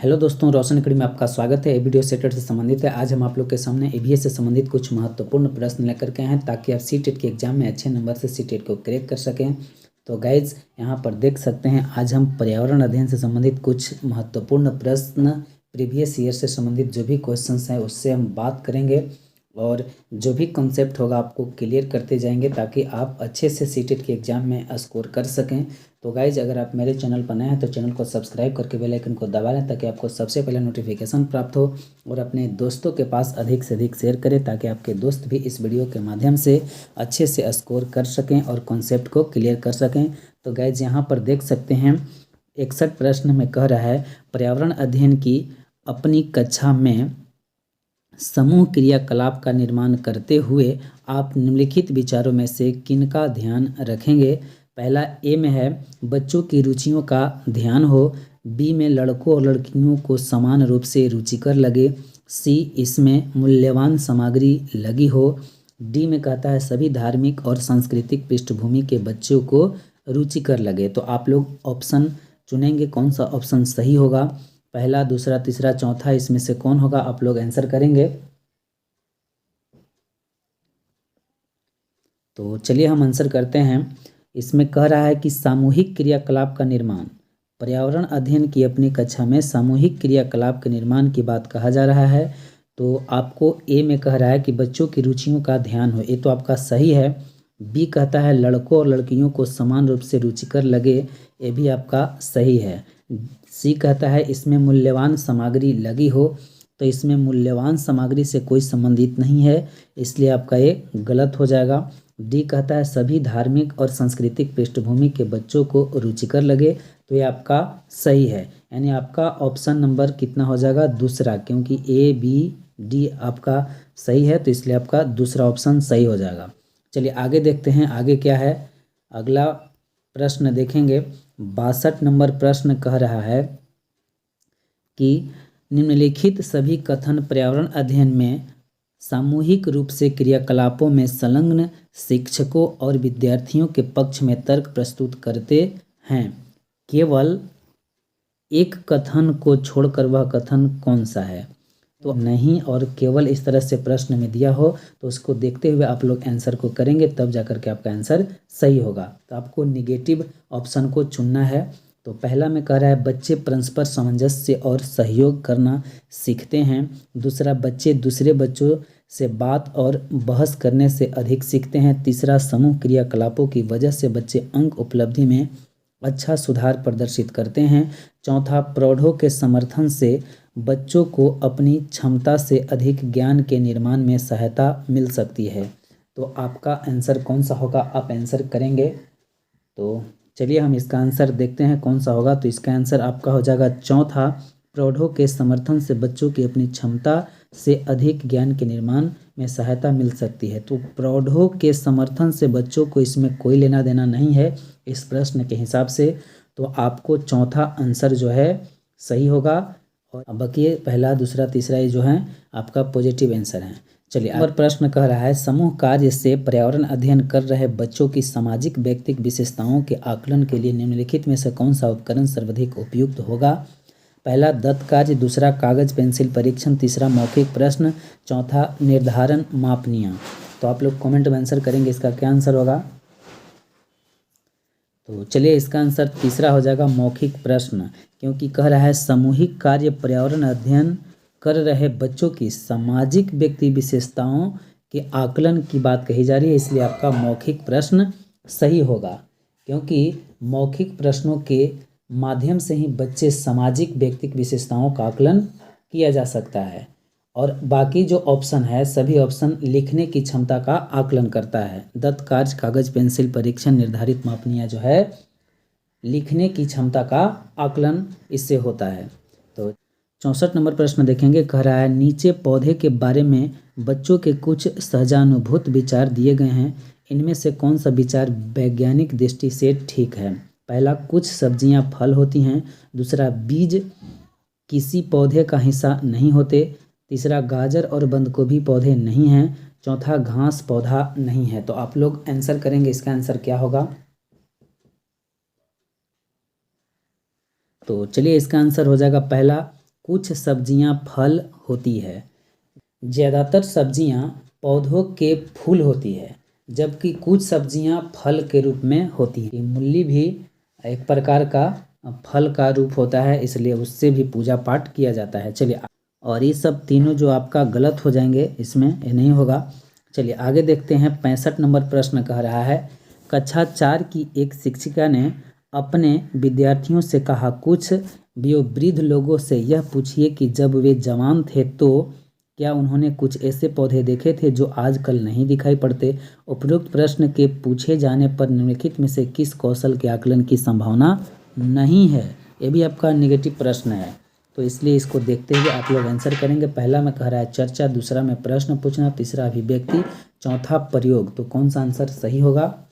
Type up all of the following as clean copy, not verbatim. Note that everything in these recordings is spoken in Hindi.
हेलो दोस्तों, रोशन अकेडमी में आपका स्वागत है। वीडियो सेटेट से संबंधित है। आज हम आप लोग के सामने ईवीएस से संबंधित कुछ महत्वपूर्ण प्रश्न लेकर के आए हैं ताकि आप सीटेट के एग्जाम में अच्छे नंबर से सीटेट को क्रैक कर सकें। तो गाइज यहाँ पर देख सकते हैं, आज हम पर्यावरण अध्ययन से संबंधित कुछ महत्वपूर्ण प्रश्न प्रीवियस ईयर से संबंधित जो भी क्वेश्चंस हैं उससे हम बात करेंगे और जो भी कॉन्सेप्ट होगा आपको क्लियर करते जाएंगे ताकि आप अच्छे से सीटेट के एग्जाम में स्कोर कर सकें। तो गाइज, अगर आप मेरे चैनल पर नए हैं तो चैनल को सब्सक्राइब करके बेल आइकन को दबा लें ताकि आपको सबसे पहले नोटिफिकेशन प्राप्त हो और अपने दोस्तों के पास अधिक से अधिक शेयर करें ताकि आपके दोस्त भी इस वीडियो के माध्यम से अच्छे से स्कोर कर सकें और कॉन्सेप्ट को क्लियर कर सकें। तो गाइज यहाँ पर देख सकते हैं 61 प्रश्न में कह रहा है, पर्यावरण अध्ययन की अपनी कक्षा में समूह क्रियाकलाप का निर्माण करते हुए आप निम्नलिखित विचारों में से किनका ध्यान रखेंगे। पहला ए में है बच्चों की रुचियों का ध्यान हो, बी में लड़कों और लड़कियों को समान रूप से रुचिकर लगे, सी इसमें मूल्यवान सामग्री लगी हो, डी में कहता है सभी धार्मिक और सांस्कृतिक पृष्ठभूमि के बच्चों को रुचिकर लगे। तो आप लोग ऑप्शन चुनेंगे, कौन सा ऑप्शन सही होगा। पहला, दूसरा, तीसरा, चौथा, इसमें से कौन होगा, आप लोग आंसर करेंगे। तो चलिए हम आंसर करते हैं। इसमें कह रहा है कि सामूहिक क्रियाकलाप का निर्माण, पर्यावरण अध्ययन की अपनी कक्षा में सामूहिक क्रियाकलाप के निर्माण की बात कहा जा रहा है। तो आपको ए में कह रहा है कि बच्चों की रुचियों का ध्यान हो, ये तो आपका सही है। बी कहता है लड़कों और लड़कियों को समान रूप से रुचिकर लगे, ये भी आपका सही है। सी कहता है इसमें मूल्यवान सामग्री लगी हो, तो इसमें मूल्यवान सामग्री से कोई संबंधित नहीं है, इसलिए आपका ये गलत हो जाएगा। डी कहता है सभी धार्मिक और सांस्कृतिक पृष्ठभूमि के बच्चों को रुचिकर लगे, तो ये आपका सही है। यानी आपका ऑप्शन नंबर कितना हो जाएगा, दूसरा, क्योंकि ए बी डी आपका सही है तो इसलिए आपका दूसरा ऑप्शन सही हो जाएगा। चलिए आगे देखते हैं, आगे क्या है। अगला प्रश्न देखेंगे। 62 नंबर प्रश्न कह रहा है कि निम्नलिखित सभी कथन पर्यावरण अध्ययन में सामूहिक रूप से क्रियाकलापों में संलग्न शिक्षकों और विद्यार्थियों के पक्ष में तर्क प्रस्तुत करते हैं। केवल एक कथन को छोड़कर वह कथन कौन सा है। तो नहीं और केवल इस तरह से प्रश्न में दिया हो तो उसको देखते हुए आप लोग आंसर को करेंगे, तब जाकर के आपका आंसर सही होगा। तो आपको निगेटिव ऑप्शन को चुनना है। तो पहला में कह रहा है बच्चे परस्पर सामंजस्य और सहयोग करना सीखते हैं। दूसरा, बच्चे दूसरे बच्चों से बात और बहस करने से अधिक सीखते हैं। तीसरा, समूह क्रियाकलापों की वजह से बच्चे अंक उपलब्धि में अच्छा सुधार प्रदर्शित करते हैं। चौथा, प्रौढ़ों के समर्थन से बच्चों को अपनी क्षमता से अधिक ज्ञान के निर्माण में सहायता मिल सकती है। तो आपका आंसर कौन सा होगा, आप आंसर करेंगे। तो चलिए हम इसका आंसर देखते हैं कौन सा होगा। तो इसका आंसर आपका हो जाएगा चौथा, प्रौढ़ों के समर्थन से बच्चों की अपनी क्षमता से अधिक ज्ञान के निर्माण में सहायता मिल सकती है। तो प्रौढ़ों के समर्थन से बच्चों को इसमें कोई लेना देना नहीं है इस प्रश्न के हिसाब से। तो आपको चौथा आंसर जो है सही होगा और बाकी पहला, दूसरा, तीसरा ये जो है आपका पॉजिटिव आंसर है। चलिए और प्रश्न कह रहा है समूह कार्य से पर्यावरण अध्ययन कर रहे बच्चों की सामाजिक व्यक्तिगत विशेषताओं के आकलन के लिए निम्नलिखित में से कौन सा उपकरण सर्वाधिक उपयुक्त होगा। पहला, दत्त कार्य, दूसरा, कागज पेंसिल परीक्षण, तीसरा, मौखिक प्रश्न, चौथा, निर्धारण मापनियाँ। तो आप लोग कमेंट में आंसर करेंगे इसका क्या आंसर होगा। तो चलिए इसका आंसर तीसरा हो जाएगा, मौखिक प्रश्न, क्योंकि कह रहा है सामूहिक कार्य पर्यावरण अध्ययन कर रहे बच्चों की सामाजिक व्यक्ति विशेषताओं के आकलन की बात कही जा रही है, इसलिए आपका मौखिक प्रश्न सही होगा। क्योंकि मौखिक प्रश्नों के माध्यम से ही बच्चे सामाजिक व्यक्तिगत विशेषताओं का आकलन किया जा सकता है और बाकी जो ऑप्शन है सभी ऑप्शन लिखने की क्षमता का आकलन करता है। दत्त कार्य, कागज पेंसिल परीक्षण, निर्धारित मापनियाँ जो है लिखने की क्षमता का आकलन इससे होता है। तो 64 नंबर प्रश्न देखेंगे। कह रहा है नीचे पौधे के बारे में बच्चों के कुछ सहजानुभूत विचार दिए गए हैं, इनमें से कौन सा विचार वैज्ञानिक दृष्टि से ठीक है। पहला, कुछ सब्जियां फल होती हैं। दूसरा, बीज किसी पौधे का हिस्सा नहीं होते। तीसरा, गाजर और बंद गोभी पौधे नहीं हैं। चौथा, घास पौधा नहीं है। तो आप लोग आंसर करेंगे, इसका आंसर क्या होगा। तो चलिए इसका आंसर हो जाएगा पहला, कुछ सब्जियां फल होती है। ज़्यादातर सब्जियां पौधों के फूल होती है, जबकि कुछ सब्जियां फल के रूप में होती हैं। मूली भी एक प्रकार का फल का रूप होता है, इसलिए उससे भी पूजा पाठ किया जाता है। चलिए, और ये सब तीनों जो आपका गलत हो जाएंगे, इसमें ये नहीं होगा। चलिए आगे देखते हैं। 65 नंबर प्रश्न कह रहा है, कक्षा 4 की एक शिक्षिका ने अपने विद्यार्थियों से कहा, कुछ वयोवृद्ध लोगों से यह पूछिए कि जब वे जवान थे तो क्या उन्होंने कुछ ऐसे पौधे देखे थे जो आजकल नहीं दिखाई पड़ते। उपरोक्त प्रश्न के पूछे जाने पर निम्नलिखित में से किस कौशल के आकलन की संभावना नहीं है। ये भी आपका नेगेटिव प्रश्न है, तो इसलिए इसको देखते हुए आप लोग आंसर करेंगे। पहला में कह रहा है चर्चा, दूसरा में प्रश्न पूछना, तीसरा अभिव्यक्ति, चौथा प्रयोग। तो कौन सा आंसर सही होगा।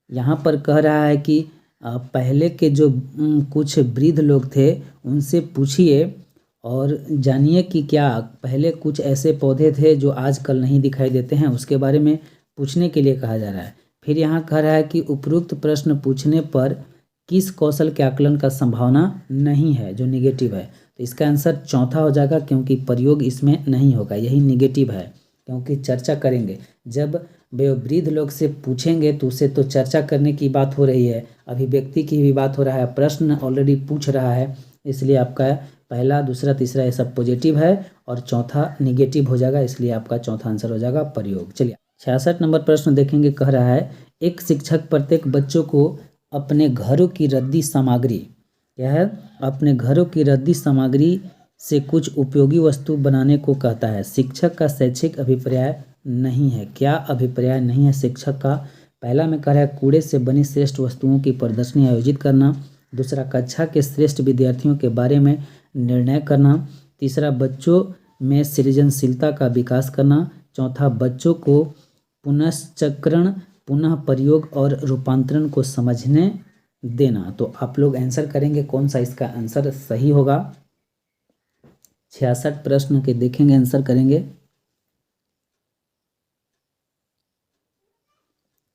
यहाँ पर कह रहा है कि पहले के जो कुछ वृद्ध लोग थे उनसे पूछिए और जानिए कि क्या पहले कुछ ऐसे पौधे थे जो आजकल नहीं दिखाई देते हैं, उसके बारे में पूछने के लिए कहा जा रहा है। फिर यहाँ कह रहा है कि उपरोक्त प्रश्न पूछने पर किस कौशल के आकलन का संभावना नहीं है, जो निगेटिव है। तो इसका आंसर चौथा हो जाएगा, क्योंकि प्रयोग इसमें नहीं होगा, यही निगेटिव है। क्योंकि चर्चा करेंगे, जब वयोवृद्ध लोग से पूछेंगे तो उसे तो चर्चा करने की बात हो रही है, अभिव्यक्ति की भी बात हो रहा है, प्रश्न ऑलरेडी पूछ रहा है, इसलिए आपका पहला, दूसरा, तीसरा ये सब पॉजिटिव है और चौथा निगेटिव हो जाएगा, इसलिए आपका चौथा आंसर हो जाएगा प्रयोग। चलिए 66 नंबर प्रश्न देखेंगे। कह रहा है, एक शिक्षक प्रत्येक बच्चों को अपने घरों की रद्दी सामग्री, क्या है, अपने घरों की रद्दी सामग्री से कुछ उपयोगी वस्तु बनाने को कहता है। शिक्षक का शैक्षिक अभिप्राय नहीं है। क्या अभिप्राय नहीं है शिक्षक का। पहला में कह रहा है कूड़े से बनी श्रेष्ठ वस्तुओं की प्रदर्शनी आयोजित करना, दूसरा कक्षा के श्रेष्ठ विद्यार्थियों के बारे में निर्णय करना, तीसरा बच्चों में सृजनशीलता का विकास करना, चौथा बच्चों को पुनश्चक्रण, पुनः प्रयोग और रूपांतरण को समझने देना। तो आप लोग आंसर करेंगे कौन सा इसका आंसर सही होगा। 66 प्रश्न के देखेंगे, आंसर करेंगे।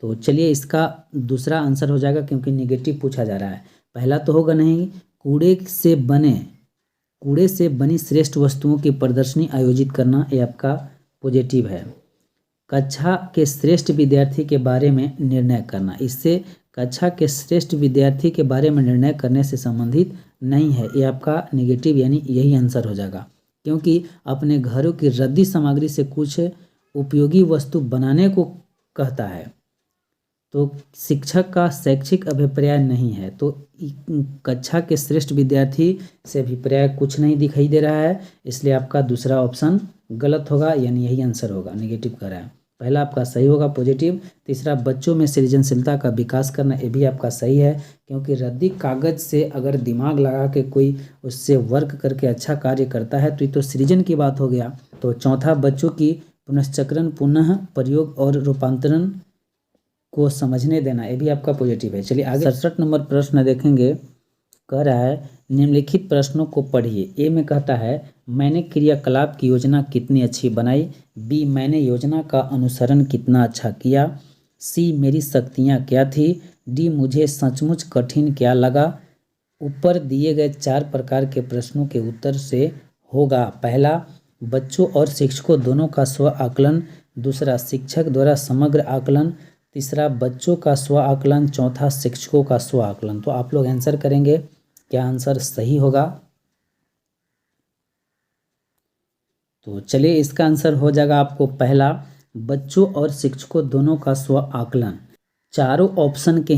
तो चलिए इसका दूसरा आंसर हो जाएगा, क्योंकि निगेटिव पूछा जा रहा है। पहला तो होगा नहीं, कूड़े से बनी श्रेष्ठ वस्तुओं की प्रदर्शनी आयोजित करना, ये आपका पॉजिटिव है। कक्षा के श्रेष्ठ विद्यार्थी के बारे में निर्णय करना, इससे कक्षा के श्रेष्ठ विद्यार्थी के बारे में निर्णय करने से संबंधित नहीं है, ये आपका निगेटिव यानी यही आंसर हो जाएगा। क्योंकि अपने घरों की रद्दी सामग्री से कुछ उपयोगी वस्तु बनाने को कहता है, तो शिक्षक का शैक्षिक अभिप्राय नहीं है, तो कक्षा के श्रेष्ठ विद्यार्थी से अभिप्राय कुछ नहीं दिखाई दे रहा है, इसलिए आपका दूसरा ऑप्शन गलत होगा, यानी यही आंसर होगा, निगेटिव कर रहा है। पहला आपका सही होगा पॉजिटिव, तीसरा बच्चों में सृजनशीलता का विकास करना, ये भी आपका सही है, क्योंकि रद्दी कागज से अगर दिमाग लगा के कोई उससे वर्क करके अच्छा कार्य करता है तो ये तो सृजन की बात हो गया। तो चौथा बच्चों की पुनश्चक्रण, पुनः प्रयोग और रूपांतरण को समझने देना, ये भी आपका पॉजिटिव है। चलिए आगे 67 नंबर प्रश्न देखेंगे। कह रहा है निम्नलिखित प्रश्नों को पढ़िए। ए में कहता है मैंने क्रियाकलाप की योजना कितनी अच्छी बनाई, बी मैंने योजना का अनुसरण कितना अच्छा किया, सी मेरी शक्तियाँ क्या थी, डी मुझे सचमुच कठिन क्या लगा। ऊपर दिए गए 4 प्रकार के प्रश्नों के उत्तर से होगा पहला बच्चों और शिक्षकों दोनों का स्व आकलन, दूसरा शिक्षक द्वारा समग्र आकलन, तीसरा बच्चों का स्व आकलन, चौथा शिक्षकों का स्व आकलन। तो आप लोग आंसर करेंगे, क्या आंसर सही होगा। तो चलिए इसका आंसर हो जाएगा आपको पहला, बच्चों और शिक्षकों दोनों का स्व आकलन। चारों ऑप्शन के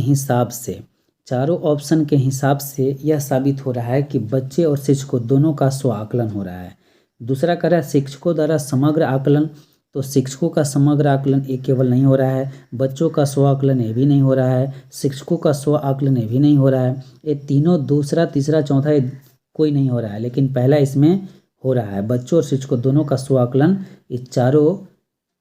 हिसाब से यह साबित हो रहा है कि बच्चे और शिक्षकों दोनों का स्व आकलन हो रहा है। दूसरा कह रहा है शिक्षकों द्वारा समग्र आकलन, तो शिक्षकों का समग्र आकलन ये केवल नहीं हो रहा है, बच्चों का स्व आकलन ये भी नहीं हो रहा है, शिक्षकों का स्व आकलन ये भी नहीं हो रहा है। ये तीनों दूसरा, तीसरा, चौथा ये कोई नहीं हो रहा है, लेकिन पहला इसमें हो रहा है। बच्चों और शिक्षकों दोनों का स्व आकलन इस चारों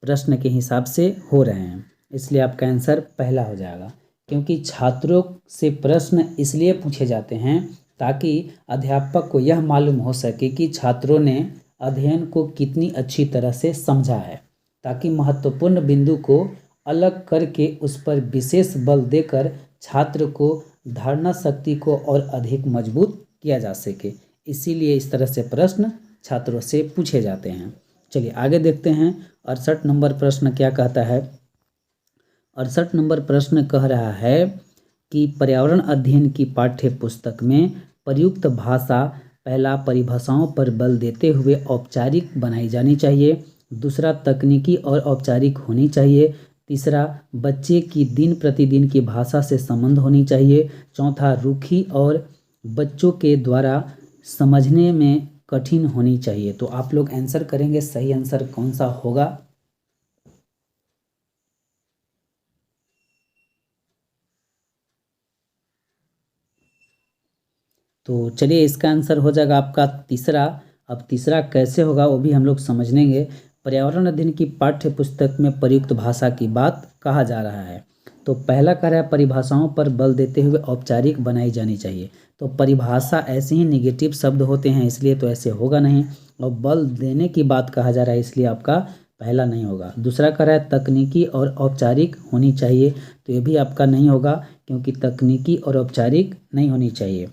प्रश्न के हिसाब से हो रहे हैं, इसलिए आपका आंसर पहला हो जाएगा। क्योंकि छात्रों से प्रश्न इसलिए पूछे जाते हैं ताकि अध्यापक को यह मालूम हो सके कि छात्रों ने अध्ययन को कितनी अच्छी तरह से समझा है, ताकि महत्वपूर्ण बिंदु को अलग करके उस पर विशेष बल देकर छात्र को धारणा शक्ति को और अधिक मजबूत किया जा सके। इसीलिए इस तरह से प्रश्न छात्रों से पूछे जाते हैं। चलिए आगे देखते हैं। 68 नंबर प्रश्न क्या कहता है। 68 नंबर प्रश्न कह रहा है कि पर्यावरण अध्ययन की पाठ्य पुस्तक में प्रयुक्त भाषा पहला परिभाषाओं पर बल देते हुए औपचारिक बनाई जानी चाहिए, दूसरा तकनीकी और औपचारिक होनी चाहिए, तीसरा बच्चे की दिन प्रतिदिन की भाषा से संबंध होनी चाहिए, चौथा रूखी और बच्चों के द्वारा समझने में कठिन होनी चाहिए। तो आप लोग आंसर करेंगे, सही आंसर कौन सा होगा। तो चलिए इसका आंसर हो जाएगा आपका तीसरा। अब तीसरा कैसे होगा वो भी हम लोग समझ लेंगे। पर्यावरण अध्ययन की पाठ्य पुस्तक में प्रयुक्त भाषा की बात कहा जा रहा है। तो पहला कह रहा है परिभाषाओं पर बल देते हुए औपचारिक बनाई जानी चाहिए। तो परिभाषा ऐसे ही निगेटिव शब्द होते हैं, इसलिए तो ऐसे होगा नहीं। और बल देने की बात कहा जा रहा है, इसलिए आपका पहला नहीं होगा। दूसरा कह रहा है तकनीकी और औपचारिक होनी चाहिए, तो ये भी आपका नहीं होगा, क्योंकि तकनीकी और औपचारिक नहीं होनी चाहिए।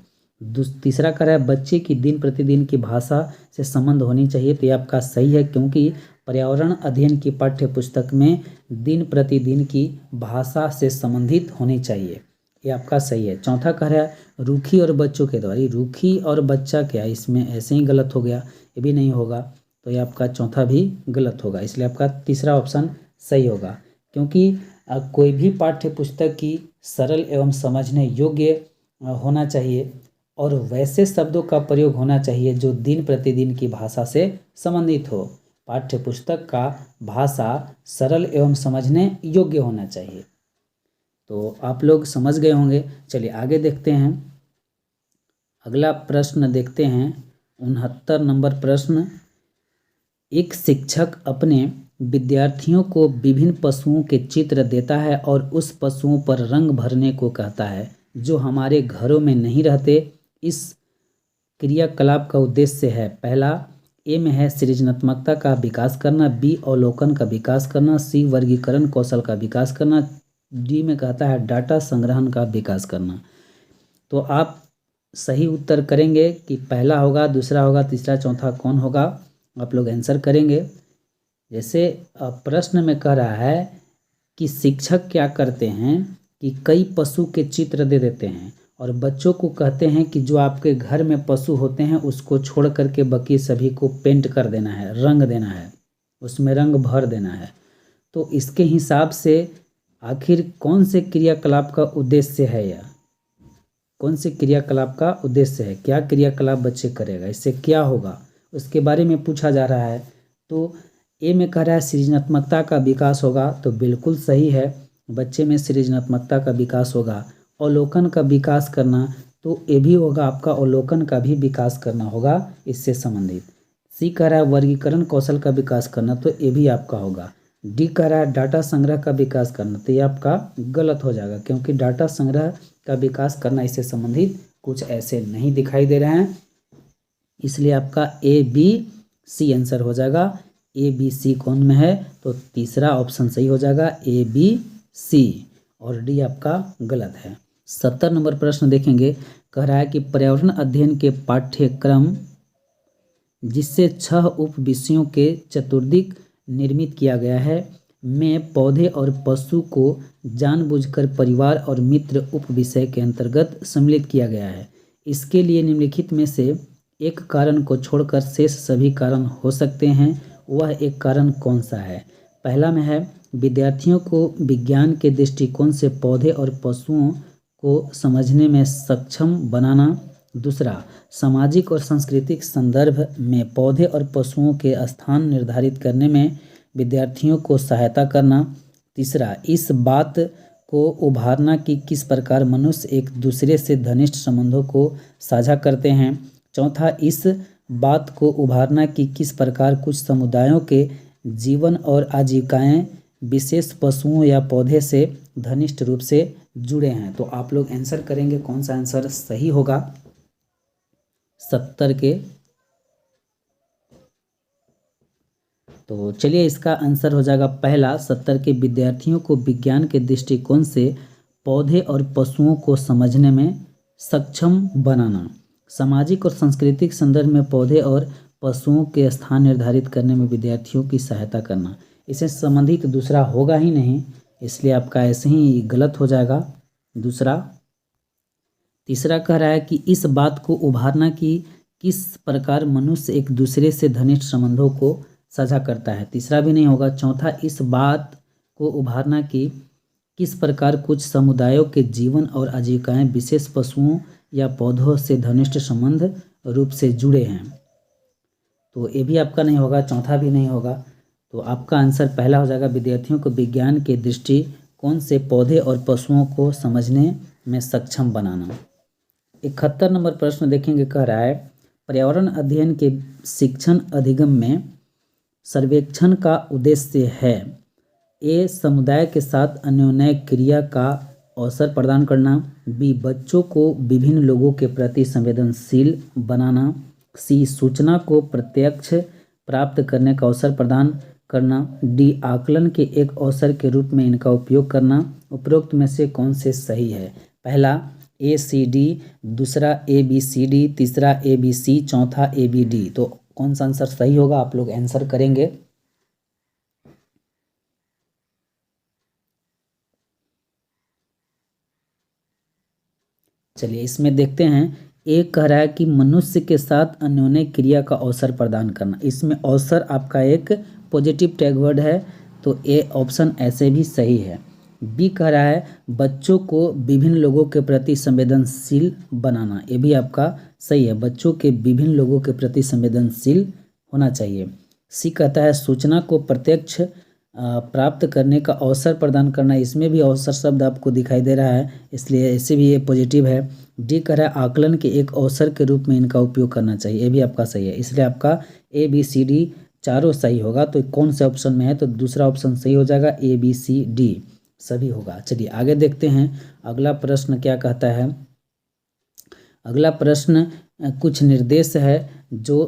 तीसरा कह रहा है बच्चे की दिन प्रतिदिन की भाषा से संबंध होनी चाहिए, तो ये आपका सही है, क्योंकि पर्यावरण अध्ययन की पाठ्य पुस्तक में दिन प्रतिदिन की भाषा से संबंधित होनी चाहिए, ये आपका सही है। चौथा कह रहा है रूखी और बच्चों के द्वारा। रूखी और बच्चा क्या, इसमें ऐसे ही गलत हो गया, ये भी नहीं होगा, तो ये आपका चौथा भी गलत होगा, इसलिए आपका तीसरा ऑप्शन सही होगा। क्योंकि कोई भी पाठ्य पुस्तक की सरल एवं समझने योग्य होना चाहिए और वैसे शब्दों का प्रयोग होना चाहिए जो दिन प्रतिदिन की भाषा से संबंधित हो। पाठ्य पुस्तक का भाषा सरल एवं समझने योग्य होना चाहिए। तो आप लोग समझ गए होंगे। चलिए आगे देखते हैं। अगला प्रश्न देखते हैं 69 नंबर प्रश्न। एक शिक्षक अपने विद्यार्थियों को विभिन्न पशुओं के चित्र देता है और उस पशुओं पर रंग भरने को कहता है जो हमारे घरों में नहीं रहते। इस क्रियाकलाप का उद्देश्य है, पहला ए में है सृजनात्मकता का विकास करना, बी अवलोकन का विकास करना, सी वर्गीकरण कौशल का विकास करना, डी में कहता है डाटा संग्रहण का विकास करना। तो आप सही उत्तर करेंगे कि पहला होगा, दूसरा होगा, तीसरा, चौथा कौन होगा, आप लोग आंसर करेंगे। जैसे प्रश्न में कह रहा है कि शिक्षक क्या करते हैं कि कई पशु के चित्र दे देते हैं और बच्चों को कहते हैं कि जो आपके घर में पशु होते हैं उसको छोड़ करके बाकी सभी को पेंट कर देना है, रंग देना है, उसमें रंग भर देना है। तो इसके हिसाब से आखिर कौन से क्रियाकलाप का उद्देश्य है, यह कौन से क्रियाकलाप का उद्देश्य है, क्या क्रियाकलाप बच्चे करेगा, इससे क्या होगा, उसके बारे में पूछा जा रहा है। तो ए में कह रहा है सृजनात्मकता का विकास होगा, तो बिल्कुल सही है, बच्चे में सृजनात्मकता का विकास होगा। अवलोकन का विकास करना, तो ये भी होगा, आपका अवलोकन का भी विकास करना होगा इससे संबंधित। सी कह रहा है वर्गीकरण कौशल का विकास करना, तो ये भी आपका होगा। डी कह रहा है डाटा संग्रह का विकास करना, तो ये आपका गलत हो जाएगा, क्योंकि डाटा संग्रह का विकास करना इससे संबंधित कुछ ऐसे नहीं दिखाई दे रहे हैं, इसलिए आपका ए बी सी आंसर हो जाएगा। ए बी सी कौन में है, तो तीसरा ऑप्शन सही हो जाएगा, ए बी सी, और डी आपका गलत है। 70 नंबर प्रश्न देखेंगे। कह रहा है कि पर्यावरण अध्ययन के पाठ्यक्रम जिससे 6 उप विषयों के चतुर्दिक निर्मित किया गया है में पौधे और पशु को जानबूझकर परिवार और मित्र उप विषय के अंतर्गत सम्मिलित किया गया है। इसके लिए निम्नलिखित में से एक कारण को छोड़कर शेष सभी कारण हो सकते हैं, वह एक कारण कौन सा है। पहला में है विद्यार्थियों को विज्ञान के दृष्टिकोण से पौधे और पशुओं को समझने में सक्षम बनाना। दूसरा, सामाजिक और सांस्कृतिक संदर्भ में पौधे और पशुओं के स्थान निर्धारित करने में विद्यार्थियों को सहायता करना। तीसरा, इस बात को उभारना कि किस प्रकार मनुष्य एक दूसरे से घनिष्ठ संबंधों को साझा करते हैं। चौथा, इस बात को उभारना कि किस प्रकार कुछ समुदायों के जीवन और आजीविकाएं विशेष पशुओं या पौधे से घनिष्ठ रूप से जुड़े हैं। तो आप लोग आंसर करेंगे, कौन सा आंसर सही होगा 70 के। तो चलिए इसका आंसर हो जाएगा पहला 70 के, विद्यार्थियों को विज्ञान के दृष्टिकोण से पौधे और पशुओं को समझने में सक्षम बनाना। सामाजिक और सांस्कृतिक संदर्भ में पौधे और पशुओं के स्थान निर्धारित करने में विद्यार्थियों की सहायता करना। इससे संबंधित दूसरा होगा ही नहीं, इसलिए आपका ऐसे ही गलत हो जाएगा दूसरा। तीसरा कह रहा है कि इस बात को उभारना कि किस प्रकार मनुष्य एक दूसरे से घनिष्ठ संबंधों को साझा करता है। तीसरा भी नहीं होगा। चौथा, इस बात को उभारना कि किस प्रकार कुछ समुदायों के जीवन और आजीविकाएं विशेष पशुओं या पौधों से घनिष्ठ संबंध रूप से जुड़े हैं। तो ये भी आपका नहीं होगा, चौथा भी नहीं होगा। तो आपका आंसर पहला हो जाएगा, विद्यार्थियों को विज्ञान के दृष्टिकोण से पौधे और पशुओं को समझने में सक्षम बनाना। 71 नंबर प्रश्न देखेंगे, कह रहा है पर्यावरण अध्ययन के शिक्षण अधिगम में सर्वेक्षण का उद्देश्य है ए समुदाय के साथ अन्योन्य क्रिया का अवसर प्रदान करना, बी बच्चों को विभिन्न लोगों के प्रति संवेदनशील बनाना, सी सूचना को प्रत्यक्ष प्राप्त करने का अवसर प्रदान करना, डी आकलन के एक अवसर के रूप में इनका उपयोग करना। उपरोक्त में से कौन से सही है? पहला ए सी डी, दूसरा ए बी सी डी, तीसरा ए बी सी, चौथा ए बी डी। तो कौन सा आंसर सही होगा आप लोग आंसर करेंगे। चलिए इसमें देखते हैं। एक कह रहा है कि मनुष्य के साथ अन्योन्य क्रिया का अवसर प्रदान करना। इसमें अवसर आपका एक पॉजिटिव टैग वर्ड है, तो ए ऑप्शन ऐसे भी सही है। बी कह रहा है बच्चों को विभिन्न लोगों के प्रति संवेदनशील बनाना। ये भी आपका सही है, बच्चों के विभिन्न लोगों के प्रति संवेदनशील होना चाहिए। सी कहता है सूचना को प्रत्यक्ष प्राप्त करने का अवसर प्रदान करना। इसमें भी अवसर शब्द आपको दिखाई दे रहा है, इसलिए ऐसे भी ये पॉजिटिव है। डी कह रहा है आकलन के एक अवसर के रूप में इनका उपयोग करना चाहिए। ये भी आपका सही है, इसलिए आपका ए बी सी डी चारों सही होगा। तो कौन से ऑप्शन में है? तो दूसरा ऑप्शन सही हो जाएगा, ए बी सी डी सभी होगा। चलिए आगे देखते हैं अगला प्रश्न क्या कहता है। अगला प्रश्न कुछ निर्देश है जो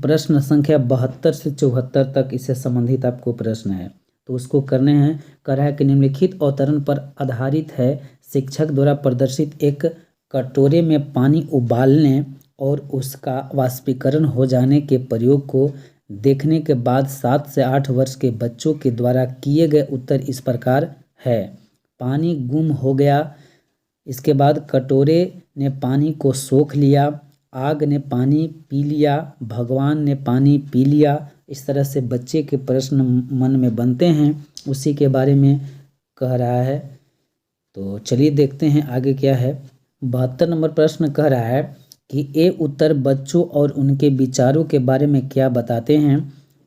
प्रश्न संख्या 72 से 74 तक इससे संबंधित आपको प्रश्न है, तो उसको करने हैं। कह रहा है कि निम्नलिखित अवतरण पर आधारित है। शिक्षक द्वारा प्रदर्शित एक कटोरे में पानी उबालने और उसका वाष्पीकरण हो जाने के प्रयोग को देखने के बाद 7 से 8 वर्ष के बच्चों के द्वारा किए गए उत्तर इस प्रकार है। पानी गुम हो गया, इसके बाद कटोरे ने पानी को सोख लिया, आग ने पानी पी लिया, भगवान ने पानी पी लिया। इस तरह से बच्चे के प्रश्न मन में बनते हैं, उसी के बारे में कह रहा है। तो चलिए देखते हैं आगे क्या है। 72 नंबर प्रश्न कह रहा है कि ए उत्तर बच्चों और उनके विचारों के बारे में क्या बताते हैं।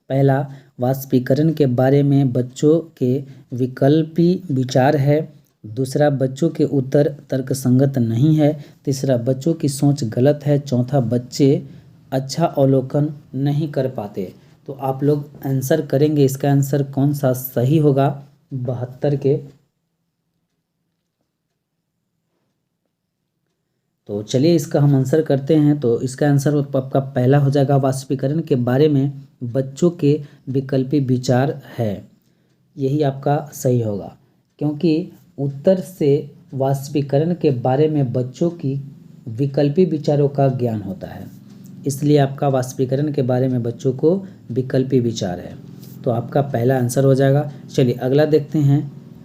पहला वाष्पीकरण के बारे में बच्चों के विकल्पी विचार है। दूसरा बच्चों के उत्तर तर्कसंगत नहीं है। तीसरा बच्चों की सोच गलत है। चौथा बच्चे अच्छा अवलोकन नहीं कर पाते। तो आप लोग आंसर करेंगे, इसका आंसर कौन सा सही होगा 72 के। तो चलिए इसका हम आंसर करते हैं। तो इसका आंसर आपका पहला हो जाएगा, वाष्पीकरण के बारे में बच्चों के विकल्पी विचार है। यही आपका सही होगा, क्योंकि उत्तर से वाष्पीकरण के बारे में बच्चों की विकल्पी विचारों का ज्ञान होता है, इसलिए आपका वाष्पीकरण के बारे में बच्चों को विकल्पी विचार है। तो आपका पहला आंसर हो जाएगा। चलिए अगला देखते हैं।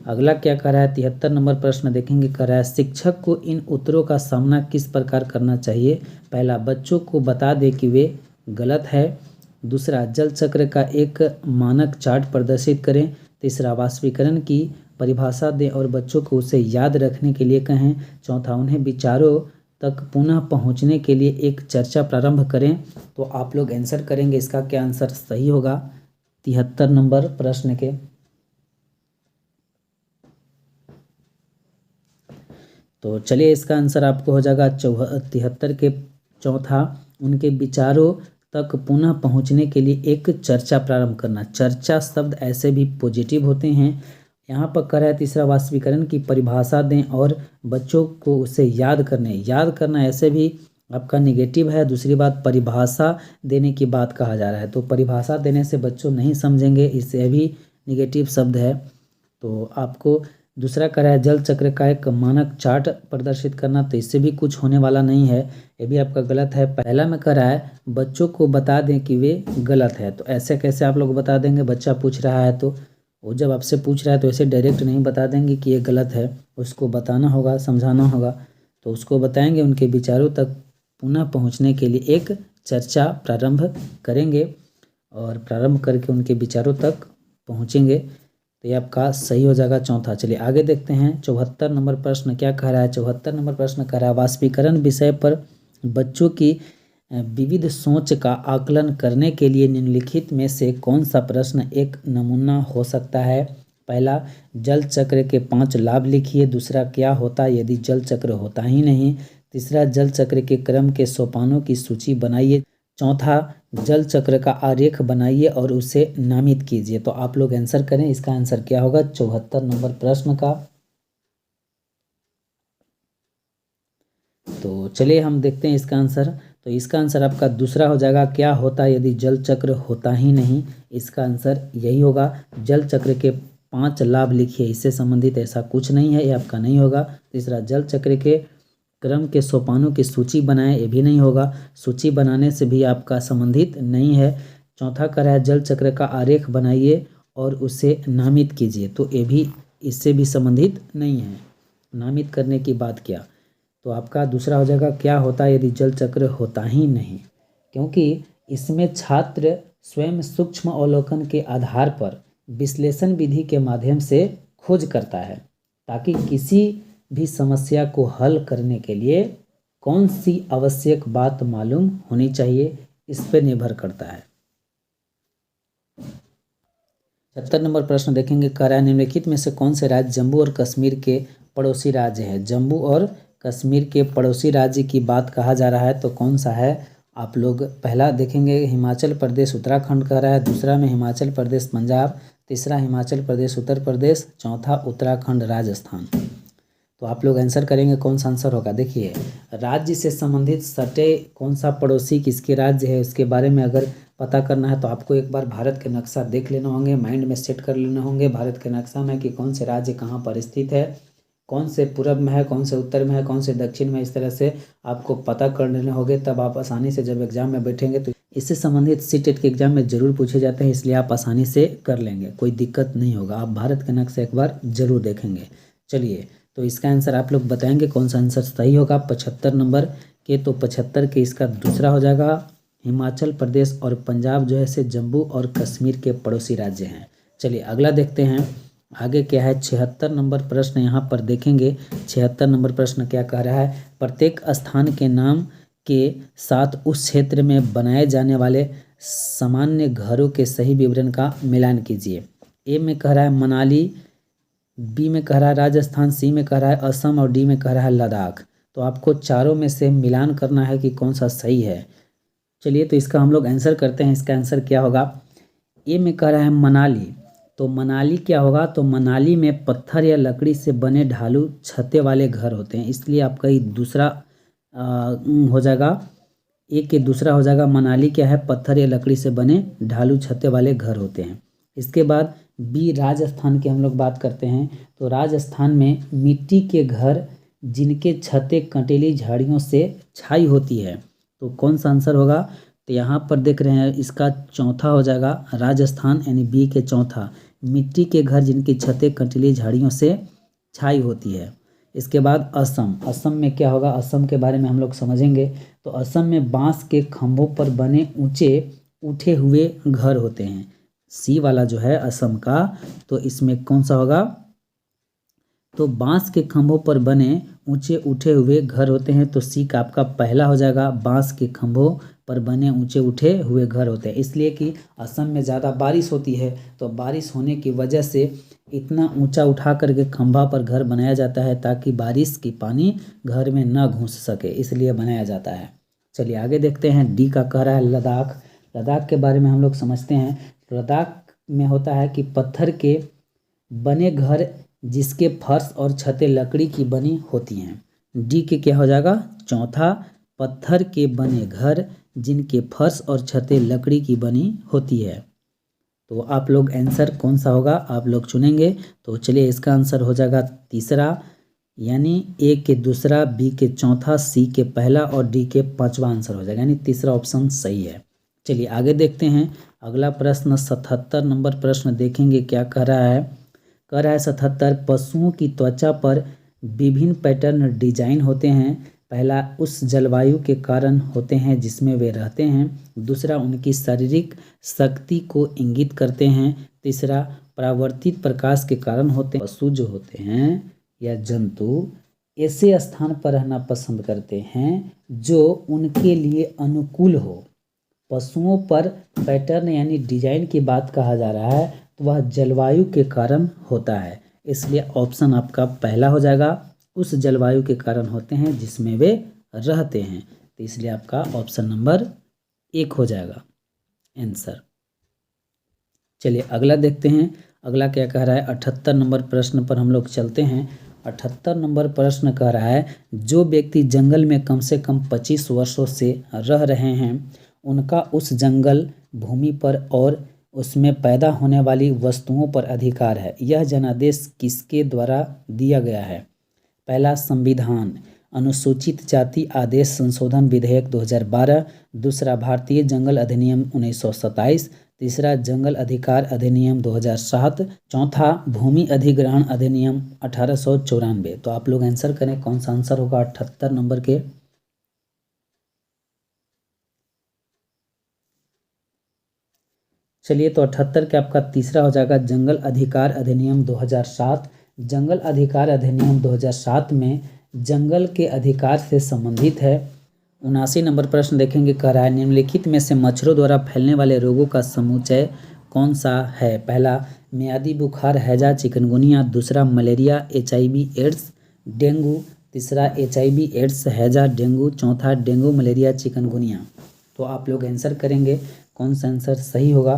अगला क्या कर रहा है, 73 नंबर प्रश्न देखेंगे। कर रहा है शिक्षक को इन उत्तरों का सामना किस प्रकार करना चाहिए। पहला बच्चों को बता दे कि वे गलत है। दूसरा जल चक्र का एक मानक चार्ट प्रदर्शित करें। तीसरा वाष्पीकरण की परिभाषा दें और बच्चों को उसे याद रखने के लिए कहें। चौथा उन्हें विचारों तक पुनः पहुंचने के लिए एक चर्चा प्रारंभ करें। तो आप लोग आंसर करेंगे, इसका क्या आंसर सही होगा 73 नंबर प्रश्न के। तो चलिए इसका आंसर आपको हो जाएगा 73 के चौथा, उनके विचारों तक पुनः पहुंचने के लिए एक चर्चा प्रारंभ करना। चर्चा शब्द ऐसे भी पॉजिटिव होते हैं। यहाँ पर कह रहा है तीसरा वाष्पीकरण की परिभाषा दें और बच्चों को उसे याद करना ऐसे भी आपका निगेटिव है। दूसरी बात परिभाषा देने की बात कहा जा रहा है, तो परिभाषा देने से बच्चों नहीं समझेंगे, इससे भी निगेटिव शब्द है। तो आपको दूसरा कह रहा है जल चक्र का एक मानक चार्ट प्रदर्शित करना, तो इससे भी कुछ होने वाला नहीं है, ये भी आपका गलत है। पहला में कह रहा है बच्चों को बता दें कि वे गलत है, तो ऐसे कैसे आप लोग बता देंगे? बच्चा पूछ रहा है तो वो जब आपसे पूछ रहा है तो ऐसे डायरेक्ट नहीं बता देंगे कि ये गलत है, उसको बताना होगा, समझाना होगा। तो उसको बताएंगे, उनके विचारों तक पुनः पहुंचने के लिए एक चर्चा प्रारंभ करेंगे और प्रारंभ करके उनके विचारों तक पहुंचेंगे, तो ये आपका सही हो जाएगा चौथा। चलिए आगे देखते हैं 74 नंबर प्रश्न क्या कह रहा है। 74 नंबर प्रश्न कह रहा है वाष्पीकरण विषय पर बच्चों की विविध सोच का आकलन करने के लिए निम्नलिखित में से कौन सा प्रश्न एक नमूना हो सकता है? पहला, जल चक्र के 5 लाभ लिखिए। दूसरा, क्या होता यदि जल चक्र होता ही नहीं। तीसरा, जल चक्र के क्रम के सोपानों की सूची बनाइए। चौथा, जल चक्र का आरेख बनाइए और उसे नामित कीजिए। तो आप लोग आंसर करें, इसका आंसर क्या होगा 74 नंबर प्रश्न का। तो चलिए हम देखते हैं इसका आंसर। तो इसका आंसर आपका दूसरा हो जाएगा, क्या होता यदि जल चक्र होता ही नहीं। इसका आंसर यही होगा। जल चक्र के 5 लाभ लिखिए, इससे संबंधित ऐसा कुछ नहीं है, ये आपका नहीं होगा। तीसरा, जल चक्र के क्रम के सोपानों की सूची बनाएं, ये भी नहीं होगा, सूची बनाने से भी आपका संबंधित नहीं है। चौथा कह रहा है जल चक्र का आरेख बनाइए और उसे नामित कीजिए, तो ये भी इससे भी संबंधित नहीं है। नामित करने की बात क्या, तो आपका दूसरा हो जाएगा, क्या होता यदि जल चक्र होता ही नहीं, क्योंकि इसमें छात्र स्वयं सूक्ष्म अवलोकन के आधार पर विश्लेषण विधि के माध्यम से खोज करता है, ताकि किसी भी समस्या को हल करने के लिए कौन सी आवश्यक बात मालूम होनी चाहिए, इस पर निर्भर करता है। 70 नंबर प्रश्न देखेंगे, कह रहा है निम्नलिखित में से कौन से राज्य जम्मू और कश्मीर के पड़ोसी राज्य है। जम्मू और कश्मीर के पड़ोसी राज्य की बात कहा जा रहा है, तो कौन सा है? आप लोग पहला देखेंगे हिमाचल प्रदेश उत्तराखंड कह रहा है, दूसरा में हिमाचल प्रदेश पंजाब, तीसरा हिमाचल प्रदेश उत्तर प्रदेश, चौथा उत्तराखंड राजस्थान। तो आप लोग आंसर करेंगे, कौन सा आंसर होगा? देखिए, राज्य से संबंधित सटे कौन सा पड़ोसी किसके राज्य है उसके बारे में अगर पता करना है तो आपको एक बार भारत के नक्शा देख लेना होंगे, माइंड में सेट कर लेना होंगे भारत के नक्शा में कि कौन से राज्य कहाँ पर स्थित है, कौन से पूर्व में है, कौन से उत्तर में है, कौन से दक्षिण में। इस तरह से आपको पता कर लेने होंगे, तब आप आसानी से जब एग्जाम में बैठेंगे तो इससे संबंधित सीटेट के एग्जाम में जरूर पूछे जाते हैं, इसलिए आप आसानी से कर लेंगे, कोई दिक्कत नहीं होगा। आप भारत के नक्शा एक बार जरूर देखेंगे। चलिए, तो इसका आंसर आप लोग बताएंगे कौन सा आंसर सही होगा 75 नंबर के। तो 75 के इसका दूसरा हो जाएगा, हिमाचल प्रदेश और पंजाब जो है से जम्मू और कश्मीर के पड़ोसी राज्य हैं। चलिए अगला देखते हैं आगे क्या है। 76 नंबर प्रश्न यहाँ पर देखेंगे। 76 नंबर प्रश्न क्या कह रहा है, प्रत्येक स्थान के नाम के साथ उस क्षेत्र में बनाए जाने वाले सामान्य घरों के सही विवरण का मिलान कीजिए। ए में कह रहा है मनाली, बी में कह रहा है राजस्थान, सी में कह रहा है असम और डी में कह रहा है लद्दाख। तो आपको चारों में से मिलान करना है कि कौन सा सही है। चलिए तो इसका हम लोग आंसर करते हैं। इसका आंसर क्या होगा, ए में कह रहा है मनाली, तो मनाली क्या होगा, तो मनाली में पत्थर या लकड़ी से बने ढालू छतें वाले घर होते हैं, इसलिए आपका ये दूसरा हो जाएगा। एक के दूसरा हो जाएगा, मनाली क्या है, पत्थर या लकड़ी से बने ढालू छतें वाले घर होते हैं। इसके बाद बी राजस्थान की हम लोग बात करते हैं, तो राजस्थान में मिट्टी के घर जिनके छतें कंटीली झाड़ियों से छाई होती है। तो कौन सा आंसर होगा, तो यहाँ पर देख रहे हैं इसका चौथा हो जाएगा राजस्थान, यानी बी के चौथा, मिट्टी के घर जिनकी छतें कंटीली झाड़ियों से छाई होती है। इसके बाद असम, असम में क्या होगा, असम के बारे में हम लोग समझेंगे। तो असम में बांस के खंभों पर बने ऊंचे उठे हुए घर होते हैं, सी वाला जो है असम का। तो इसमें कौन सा होगा, तो बांस के खंभों पर बने ऊंचे उठे हुए घर होते हैं, तो सी का आपका पहला हो जाएगा, बांस के खंभों पर बने ऊंचे उठे हुए घर होते हैं। इसलिए कि असम में ज़्यादा बारिश होती है, तो बारिश होने की वजह से इतना ऊंचा उठा करके खंभा पर घर बनाया जाता है ताकि बारिश की पानी घर में न घुस सके, इसलिए बनाया जाता है। चलिए आगे देखते हैं। डी का कह रहा है लद्दाख, लद्दाख के बारे में हम लोग समझते हैं। लद्दाख में होता है कि पत्थर के बने घर जिसके फर्श और छतें लकड़ी की बनी होती हैं। डी के क्या हो जाएगा, चौथा, पत्थर के बने घर जिनके फर्श और छतें लकड़ी की बनी होती है। तो आप लोग आंसर कौन सा होगा आप लोग चुनेंगे। तो चलिए इसका आंसर हो जाएगा तीसरा, यानी ए के दूसरा, बी के चौथा, सी के पहला और डी के पांचवा आंसर हो जाएगा, यानी तीसरा ऑप्शन सही है। चलिए आगे देखते हैं अगला प्रश्न 77 नंबर प्रश्न देखेंगे क्या कह रहा है। कह रहा है 77, पशुओं की त्वचा पर विभिन्न पैटर्न डिजाइन होते हैं। पहला, उस जलवायु के कारण होते हैं जिसमें वे रहते हैं। दूसरा, उनकी शारीरिक शक्ति को इंगित करते हैं। तीसरा, परावर्तित प्रकाश के कारण होते हैं। पशु जो होते हैं या जंतु ऐसे स्थान पर रहना पसंद करते हैं जो उनके लिए अनुकूल हो। पशुओं पर पैटर्न यानी डिजाइन की बात कहा जा रहा है तो वह जलवायु के कारण होता है, इसलिए ऑप्शन आपका पहला हो जाएगा, उस जलवायु के कारण होते हैं जिसमें वे रहते हैं, तो इसलिए आपका ऑप्शन नंबर 1 हो जाएगा आंसर। चलिए अगला देखते हैं, अगला क्या कह रहा है। 78 नंबर प्रश्न पर हम लोग चलते हैं। 78 नंबर प्रश्न कह रहा है, जो व्यक्ति जंगल में कम से कम 25 वर्षों से रह रहे हैं उनका उस जंगल भूमि पर और उसमें पैदा होने वाली वस्तुओं पर अधिकार है। यह जनादेश किसके द्वारा दिया गया है। पहला, संविधान, अनुसूचित जाति आदेश संशोधन विधेयक 2012। दूसरा, भारतीय जंगल अधिनियम 1927। तीसरा, जंगल अधिकार अधिनियम 2007। चौथा, भूमि अधिग्रहण अधिनियम 1894। तो आप लोग आंसर करें कौन सा आंसर होगा 78 नंबर के। चलिए तो 78 के आपका तीसरा हो जाएगा जंगल अधिकार अधिनियम 2007। जंगल अधिकार अधिनियम 2007 में जंगल के अधिकार से संबंधित है। 79 नंबर प्रश्न देखेंगे, कह रहा है निम्नलिखित में से मच्छरों द्वारा फैलने वाले रोगों का समुच्चय कौन सा है। पहला, मियादी बुखार, हैजा, चिकनगुनिया। दूसरा, मलेरिया, HIV एड्स, डेंगू। तीसरा, HIV एड्स, हैजा, डेंगू। चौथा, डेंगू, मलेरिया, चिकनगुनिया। तो आप लोग आंसर करेंगे कौन सा आंसर सही होगा।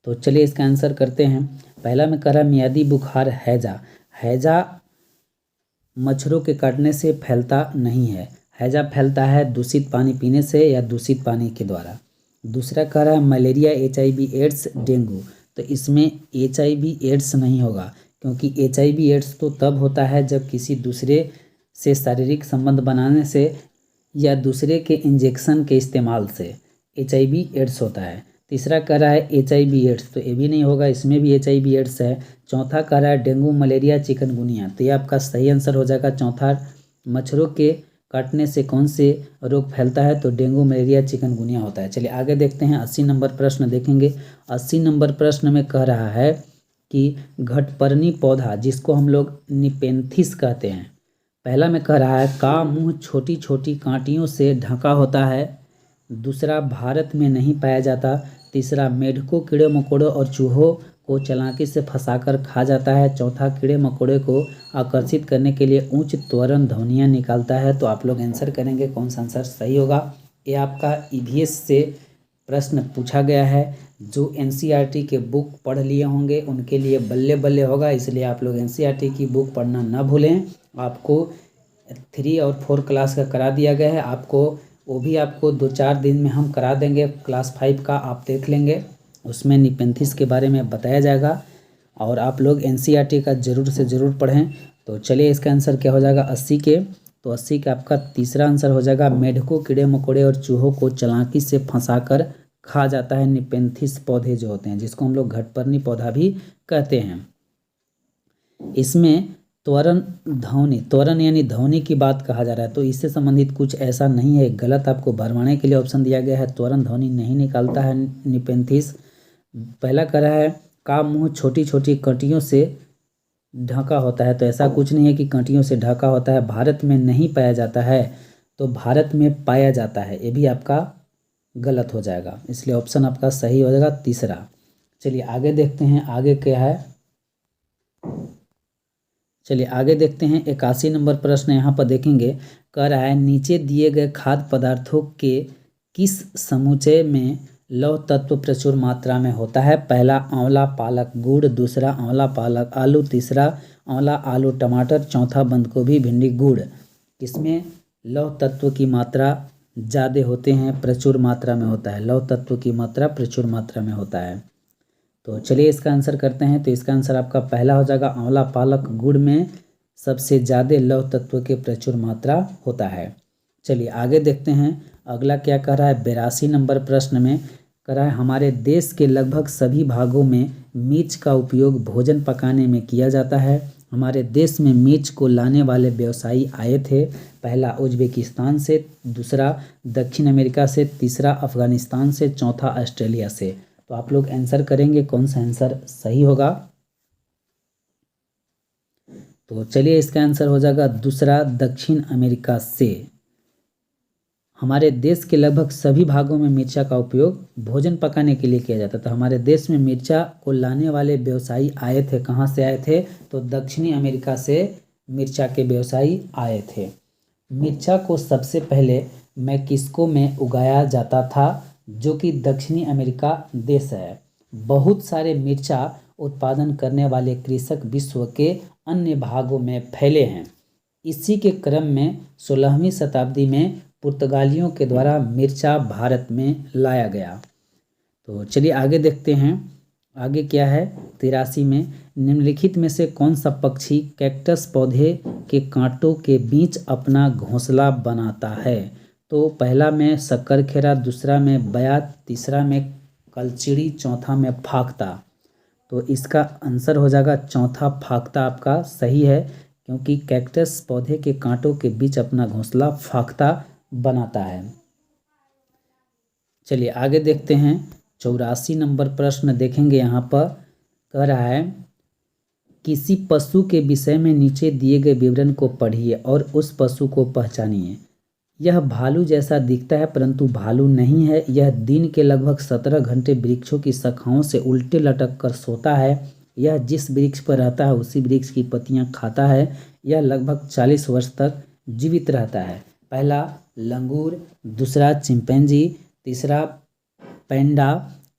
तो चलिए इसका आंसर करते हैं। पहला में कह रहा है मियादी बुखार, हैजा। हैजा मच्छरों के काटने से फैलता नहीं है, हैजा फैलता है दूषित पानी पीने से या दूषित पानी के द्वारा। दूसरा कह रहा है मलेरिया, HIV एड्स, डेंगू। तो इसमें HIV एड्स नहीं होगा, क्योंकि HIV एड्स तो तब होता है जब किसी दूसरे से शारीरिक संबंध बनाने से या दूसरे के इंजेक्शन के इस्तेमाल से HIV एड्स होता है। तीसरा कह रहा है HIV एड्स, तो ये भी नहीं होगा, इसमें भी HIV एड्स है। चौथा कह रहा है डेंगू, मलेरिया, चिकनगुनिया। तो ये आपका सही आंसर हो जाएगा चौथा, मच्छरों के काटने से कौन से रोग फैलता है, तो डेंगू, मलेरिया, चिकनगुनिया होता है। चलिए आगे देखते हैं, 80 नंबर प्रश्न देखेंगे। 80 नंबर प्रश्न में कह रहा है कि घटपर्णी पौधा जिसको हम लोग निपेंथिस कहते हैं, पहला में कह रहा है का मुंह छोटी छोटी कांटियों से ढका होता है। दूसरा, भारत में नहीं पाया जाता। तीसरा, मेढकों, कीड़े मकोड़ों और चूहों को चालाकी से फंसाकर खा जाता है। चौथा, कीड़े मकोड़े को आकर्षित करने के लिए उच्च त्वरण ध्वनियाँ निकालता है। तो आप लोग आंसर करेंगे कौन सा आंसर सही होगा। ये आपका EVS से प्रश्न पूछा गया है, जो NCERT के बुक पढ़ लिए होंगे उनके लिए बल्ले बल्ले होगा, इसलिए आप लोग NCERT की बुक पढ़ना न भूलें। आपको 3 और 4 क्लास का करा दिया गया है, आपको वो भी आपको 2-4 दिन में हम करा देंगे। क्लास 5 का आप देख लेंगे, उसमें निपेंथिस के बारे में बताया जाएगा, और आप लोग NCERT का ज़रूर से ज़रूर पढ़ें। तो चलिए इसका आंसर क्या हो जाएगा 80 के। तो 80 का आपका तीसरा आंसर हो जाएगा मेढकों, कीड़े मकोड़े और चूहों को चालाकी से फंसाकर खा जाता है निपेंथिस पौधे जो होते हैं, जिसको हम लोग घटपर्णी पौधा भी कहते हैं। इसमें त्वरण ध्वनि, त्वरण यानी ध्वनि की बात कहा जा रहा है, तो इससे संबंधित कुछ ऐसा नहीं है, गलत आपको भरमाने के लिए ऑप्शन दिया गया है। त्वरण ध्वनि नहीं निकालता है निपेंथिस। पहला कह रहा है का मुंह छोटी छोटी कंटियों से ढका होता है, तो ऐसा कुछ नहीं है कि कंटियों से ढका होता है। भारत में नहीं पाया जाता है, तो भारत में पाया जाता है, ये भी आपका गलत हो जाएगा, इसलिए ऑप्शन आपका सही हो जाएगा तीसरा। चलिए आगे देखते हैं आगे क्या है। चलिए आगे देखते हैं 81 नंबर प्रश्न यहाँ पर देखेंगे। कह रहा है नीचे दिए गए खाद्य पदार्थों के किस समुच्चय में लौह तत्व प्रचुर मात्रा में होता है। पहला, आंवला, पालक, गुड़। दूसरा, आंवला, पालक, आलू। तीसरा, आंवला, आलू, टमाटर। चौथा, बंद गोभी, भिंडी, गुड़। इसमें लौह तत्व की मात्रा ज़्यादा होते हैं, प्रचुर मात्रा में होता है, लौह तत्व की मात्रा प्रचुर मात्रा में होता है। तो चलिए इसका आंसर करते हैं। तो इसका आंसर आपका पहला हो जाएगा, आंवला पालक गुड़ में सबसे ज़्यादा लौह तत्व के प्रचुर मात्रा होता है। चलिए आगे देखते हैं, अगला क्या कह रहा है। 82 नंबर प्रश्न में कह रहा है, हमारे देश के लगभग सभी भागों में मिर्च का उपयोग भोजन पकाने में किया जाता है। हमारे देश में मिर्च को लाने वाले व्यवसायी आए थे। पहला उज्बेकिस्तान से, दूसरा दक्षिण अमेरिका से, तीसरा अफगानिस्तान से, चौथा ऑस्ट्रेलिया से। तो आप लोग आंसर करेंगे, कौन सा आंसर सही होगा। तो चलिए इसका आंसर हो जाएगा दूसरा, दक्षिण अमेरिका से। हमारे देश के लगभग सभी भागों में मिर्चा का उपयोग भोजन पकाने के लिए किया जाता था। हमारे देश में मिर्चा को लाने वाले व्यवसायी आए थे। कहाँ से आए थे? तो दक्षिणी अमेरिका से मिर्चा के व्यवसायी आए थे। मिर्चा को सबसे पहले मैक्सिको में उगाया जाता था, जो कि दक्षिणी अमेरिका देश है। बहुत सारे मिर्चा उत्पादन करने वाले कृषक विश्व के अन्य भागों में फैले हैं। इसी के क्रम में 16वीं शताब्दी में पुर्तगालियों के द्वारा मिर्चा भारत में लाया गया। तो चलिए आगे देखते हैं, आगे क्या है। 83 में निम्नलिखित में से कौन सा पक्षी कैक्टस पौधे के कांटों के बीच अपना घोंसला बनाता है? तो पहला में शक्करखेरा, दूसरा में बयात, तीसरा में कलचिड़ी, चौथा में फाख्ता। तो इसका आंसर हो जाएगा चौथा, फाख्ता आपका सही है, क्योंकि कैक्टस पौधे के कांटों के बीच अपना घोंसला फाख्ता बनाता है। चलिए आगे देखते हैं, 84 नंबर प्रश्न देखेंगे। यहाँ पर कह रहा है, किसी पशु के विषय में नीचे दिए गए विवरण को पढ़िए और उस पशु को पहचानिए। यह भालू जैसा दिखता है परंतु भालू नहीं है। यह दिन के लगभग 17 घंटे वृक्षों की शाखाओं से उल्टे लटक कर सोता है। यह जिस वृक्ष पर रहता है उसी वृक्ष की पत्तियां खाता है। यह लगभग 40 वर्ष तक जीवित रहता है। पहला लंगूर, दूसरा चिंपैंजी, तीसरा पैंडा,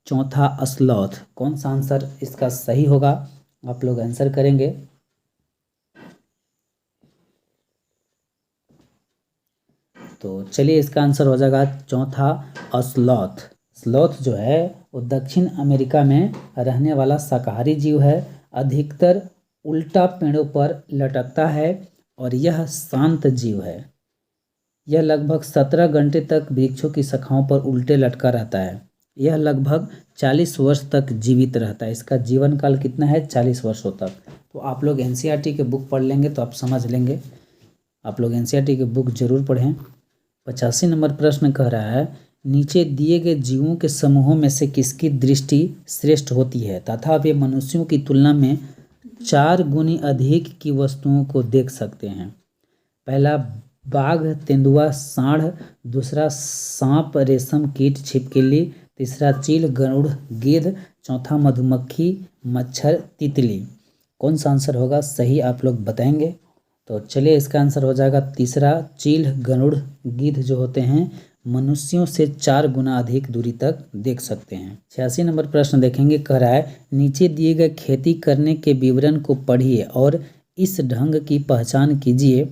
चौथा स्लॉथ। कौन सा आंसर इसका सही होगा? आप लोग आंसर करेंगे। तो चलिए इसका आंसर हो जाएगा चौथा, स्लॉथ। स्लॉथ जो है वो दक्षिण अमेरिका में रहने वाला शाकाहारी जीव है। अधिकतर उल्टा पेड़ों पर लटकता है और यह शांत जीव है। यह लगभग 17 घंटे तक वृक्षों की शाखाओं पर उल्टे लटका रहता है। यह लगभग 40 वर्ष तक जीवित रहता है। इसका जीवन काल कितना है? 40 वर्षों तक। तो आप लोग एनसीईआरटी के बुक पढ़ लेंगे तो आप समझ लेंगे। आप लोग एनसीईआरटी के बुक जरूर पढ़ें। 85 नंबर प्रश्न कह रहा है, नीचे दिए गए जीवों के समूहों में से किसकी दृष्टि श्रेष्ठ होती है तथा वे मनुष्यों की तुलना में 4 गुनी अधिक की वस्तुओं को देख सकते हैं? पहला बाघ, तेंदुआ, सांड, दूसरा सांप, रेशम कीट, छिपकली, तीसरा चील, गरुड़, गिद्ध, चौथा मधुमक्खी, मच्छर, तितली। कौन सा आंसर होगा सही? आप लोग बताएंगे। तो चलिए इसका आंसर हो जाएगा तीसरा, चील, गरुड़, गिद्ध जो होते हैं मनुष्यों से 4 गुना अधिक दूरी तक देख सकते हैं। 86 नंबर प्रश्न देखेंगे। कह रहा है, नीचे दिए गए खेती करने के विवरण को पढ़िए और इस ढंग की पहचान कीजिए।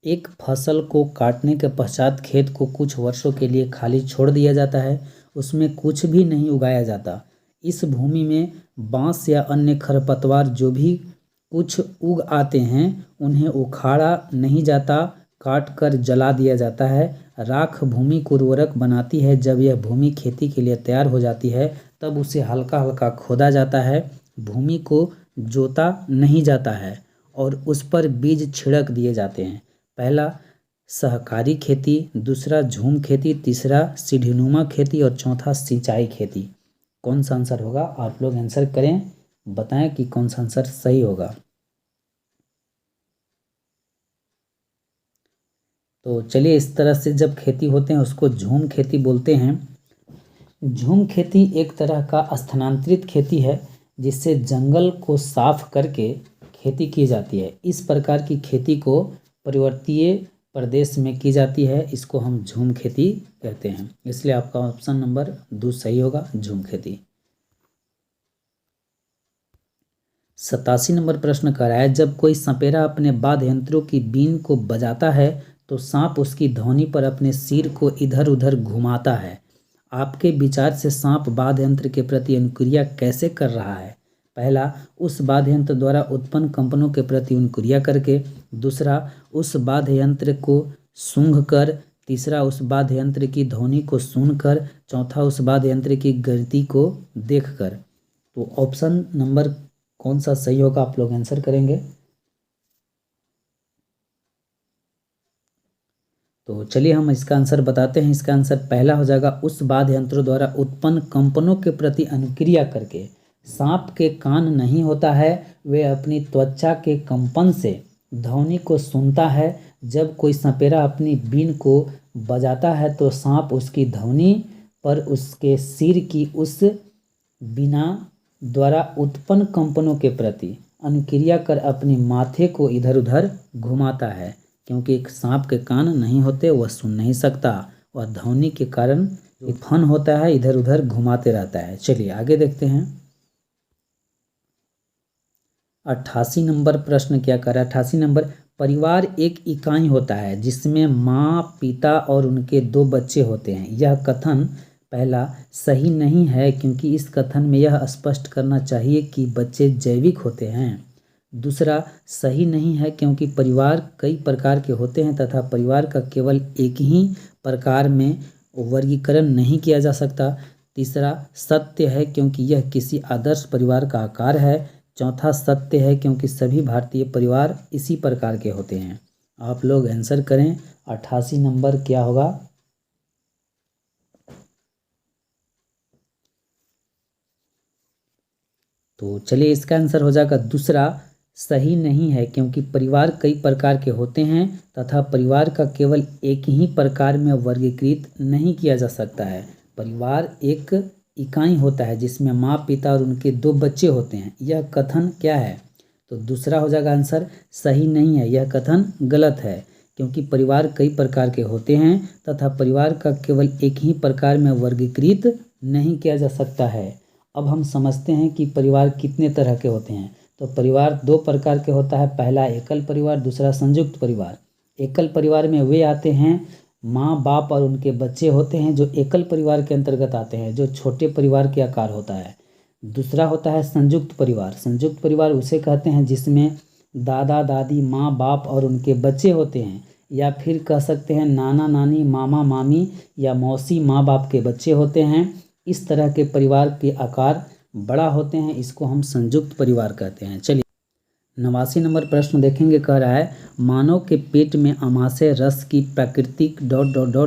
एक फसल को काटने के पश्चात खेत को कुछ वर्षों के लिए खाली छोड़ दिया जाता है। उसमें कुछ भी नहीं उगाया जाता। इस भूमि में बांस या अन्य खरपतवार जो भी कुछ उग आते हैं उन्हें उखाड़ा नहीं जाता, काट कर जला दिया जाता है। राख भूमि को उर्वरक बनाती है। जब यह भूमि खेती के लिए तैयार हो जाती है तब उसे हल्का हल्का खोदा जाता है। भूमि को जोता नहीं जाता है और उस पर बीज छिड़क दिए जाते हैं। पहला सहकारी खेती, दूसरा झूम खेती, तीसरा सीढ़ीनुमा खेती और चौथा सिंचाई खेती। कौन सा आंसर होगा? आप लोग आंसर करें, बताएं कि कौन सा आंसर सही होगा। तो चलिए इस तरह से जब खेती होते हैं उसको झूम खेती बोलते हैं। झूम खेती एक तरह का स्थानांतरित खेती है जिससे जंगल को साफ करके खेती की जाती है। इस प्रकार की खेती को पर्वतीय प्रदेश में की जाती है। इसको हम झूम खेती कहते हैं। इसलिए आपका ऑप्शन नंबर 2 सही होगा, झूम खेती। 87 नंबर प्रश्न कर रहा है, जब कोई सपेरा अपने वाद्य यंत्रों की बीन को बजाता है तो सांप उसकी ध्वनि पर अपने सिर को इधर उधर घुमाता है। आपके विचार से सांप वाद्य यंत्र के प्रति अनुक्रिया कैसे कर रहा है? पहला, उस वाद्य यंत्र द्वारा उत्पन्न कंपनों के प्रति अनुक्रिया करके। दूसरा, उस वाद्य यंत्र को सूंघकर। तीसरा, उस वाद्य यंत्र की ध्वनि को सुनकर। चौथा, उस वाद्य यंत्र की गति को देखकर। तो ऑप्शन नंबर कौन सा सही होगा, आप लोग आंसर करेंगे। तो चलिए हम इसका आंसर बताते हैं। इसका आंसर पहला हो जाएगा, उस वाद्य यंत्रों द्वारा उत्पन्न कंपनों के प्रति अनुक्रिया करके। सांप के कान नहीं होता है, वे अपनी त्वचा के कंपन से ध्वनि को सुनता है। जब कोई सपेरा अपनी बीन को बजाता है तो सांप उसकी ध्वनि पर उसके सिर की उस बीना द्वारा उत्पन्न कंपनों के प्रति अनुक्रिया कर अपने माथे को इधर उधर घुमाता है। क्योंकि एक सांप के कान नहीं होते, वह सुन नहीं सकता, वह ध्वनि के कारण जो फन होता है इधर उधर घुमाते रहता है। चलिए आगे देखते हैं। 88 नंबर प्रश्न क्या कर रहा है? 88 नंबर, परिवार एक इकाई होता है जिसमें माँ, पिता और उनके 2 बच्चे होते हैं। यह कथन पहला सही नहीं है, क्योंकि इस कथन में यह स्पष्ट करना चाहिए कि बच्चे जैविक होते हैं। दूसरा, सही नहीं है क्योंकि परिवार कई प्रकार के होते हैं तथा परिवार का केवल एक ही प्रकार में वर्गीकरण नहीं किया जा सकता। तीसरा, सत्य है क्योंकि यह किसी आदर्श परिवार का आकार है। चौथा, सत्य है क्योंकि सभी भारतीय परिवार इसी प्रकार के होते हैं। आप लोग आंसर करें। 88 नंबर क्या होगा? तो चलिए इसका आंसर हो जाएगा दूसरा, सही नहीं है क्योंकि परिवार कई प्रकार के होते हैं तथा परिवार का केवल एक ही प्रकार में वर्गीकृत नहीं किया जा सकता है। परिवार एक इकाई होता है जिसमें माँ, पिता और उनके 2 बच्चे होते हैं। यह कथन क्या है? तो दूसरा हो जाएगा आंसर, सही नहीं है, यह कथन गलत है क्योंकि परिवार कई प्रकार के होते हैं तथा परिवार का केवल एक ही प्रकार में वर्गीकृत नहीं किया जा सकता है। अब हम समझते हैं कि परिवार कितने तरह के होते हैं। तो परिवार 2 प्रकार के होता है, पहला एकल परिवार, दूसरा संयुक्त परिवार। एकल परिवार में वे आते हैं माँ, बाप और उनके बच्चे होते हैं जो एकल परिवार के अंतर्गत आते हैं, जो छोटे परिवार के आकार होता है। दूसरा होता है संयुक्त परिवार। संयुक्त परिवार उसे कहते हैं जिसमें दादा, दादी, माँ, बाप और उनके बच्चे होते हैं, या फिर कह सकते हैं नाना, नानी, मामा, मामी या मौसी, माँ बाप के बच्चे होते हैं। इस तरह के परिवार के आकार बड़ा होते हैं, इसको हम संयुक्त परिवार कहते हैं। चलिए 89 नंबर प्रश्न देखेंगे। कह रहा है, मानव के पेट में आमाशय रस की प्राकृतिक ...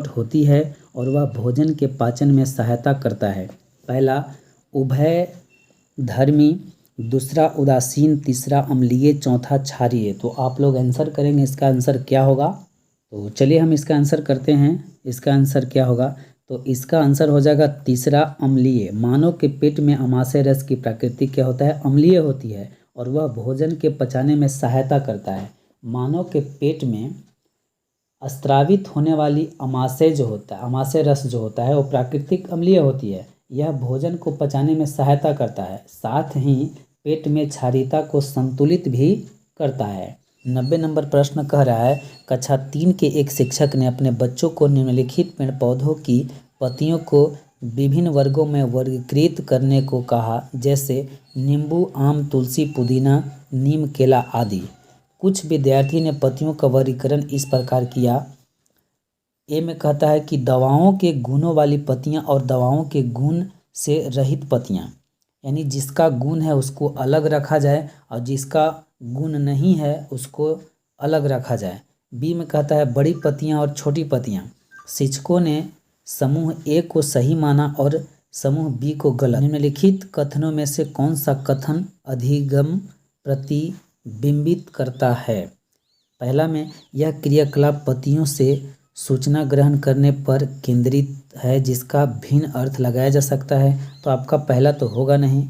होती है और वह भोजन के पाचन में सहायता करता है। पहला, उभय धर्मी, दूसरा उदासीन, तीसरा अम्लीय, चौथा क्षारीय। तो आप लोग आंसर करेंगे, इसका आंसर क्या होगा? तो चलिए हम इसका आंसर करते हैं। इसका आंसर क्या होगा? तो इसका आंसर हो जाएगा तीसरा, अम्लीय। मानव के पेट में आमाशय रस की प्रकृति क्या होता है? अम्लीय होती है और वह भोजन के पचाने में सहायता करता है। मानव के पेट में स्रावित होने वाली आमाशय जो होता है, आमाशय रस जो होता है, वो प्राकृतिक अम्लीय होती है। यह भोजन को पचाने में सहायता करता है, साथ ही पेट में क्षारीयता को संतुलित भी करता है। 90 नंबर प्रश्न कह रहा है, कक्षा 3 के एक शिक्षक ने अपने बच्चों को निम्नलिखित पेड़ पौधों की पत्तियों को विभिन्न वर्गों में वर्गीकृत करने को कहा, जैसे नींबू, आम, तुलसी, पुदीना, नीम, केला आदि। कुछ विद्यार्थी ने पत्तियों का वर्गीकरण इस प्रकार किया। ए में कहता है कि दवाओं के गुणों वाली पत्तियां और दवाओं के गुण से रहित पत्तियां, यानी जिसका गुण है उसको अलग रखा जाए और जिसका गुण नहीं है उसको अलग रखा जाए। बी में कहता है बड़ी पत्तियां और छोटी पत्तियां। शिक्षकों ने समूह ए को सही माना और समूह बी को गलत। निम्नलिखित कथनों में से कौन सा कथन अधिगम प्रतिबिंबित करता है? पहला में, यह क्रियाकलाप पत्तियों से सूचना ग्रहण करने पर केंद्रित है जिसका भिन्न अर्थ लगाया जा सकता है। तो आपका पहला तो होगा नहीं।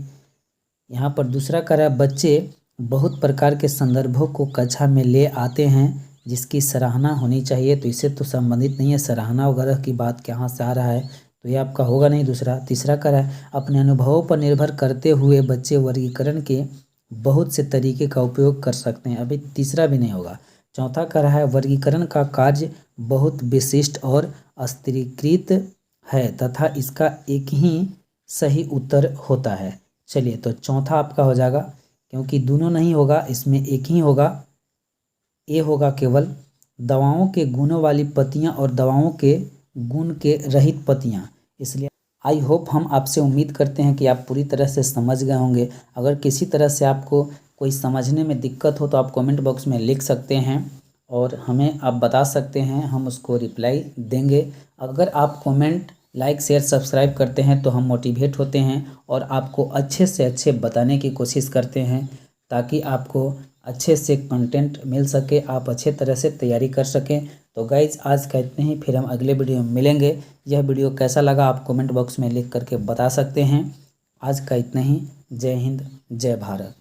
यहाँ पर दूसरा कह रहा है, बच्चे बहुत प्रकार के संदर्भों को कक्षा में ले आते हैं जिसकी सराहना होनी चाहिए। तो इससे तो संबंधित नहीं है, सराहना वगैरह की बात कहाँ से आ रहा है, तो ये आपका होगा नहीं दूसरा। तीसरा कह रहा है, अपने अनुभवों पर निर्भर करते हुए बच्चे वर्गीकरण के बहुत से तरीके का उपयोग कर सकते हैं। अभी तीसरा भी नहीं होगा। चौथा कह रहा है वर्गीकरण का कार्य बहुत विशिष्ट और स्थिरीकृत है तथा इसका एक ही सही उत्तर होता है। चलिए, तो चौथा आपका हो जाएगा, क्योंकि दोनों नहीं होगा, इसमें एक ही होगा। ए होगा केवल दवाओं के गुणों वाली पत्तियां और दवाओं के गुण के रहित पत्तियां। इसलिए आई होप, हम आपसे उम्मीद करते हैं कि आप पूरी तरह से समझ गए होंगे। अगर किसी तरह से आपको कोई समझने में दिक्कत हो तो आप कमेंट बॉक्स में लिख सकते हैं और हमें आप बता सकते हैं, हम उसको रिप्लाई देंगे। अगर आप कमेंट, लाइक, शेयर, सब्सक्राइब करते हैं तो हम मोटिवेट होते हैं और आपको अच्छे से अच्छे बताने की कोशिश करते हैं, ताकि आपको अच्छे से कंटेंट मिल सके, आप अच्छे तरह से तैयारी कर सकें। तो गाइज, आज का इतने ही, फिर हम अगले वीडियो में मिलेंगे। यह वीडियो कैसा लगा आप कमेंट बॉक्स में लिख करके बता सकते हैं। आज का इतना ही। जय हिंद, जय भारत।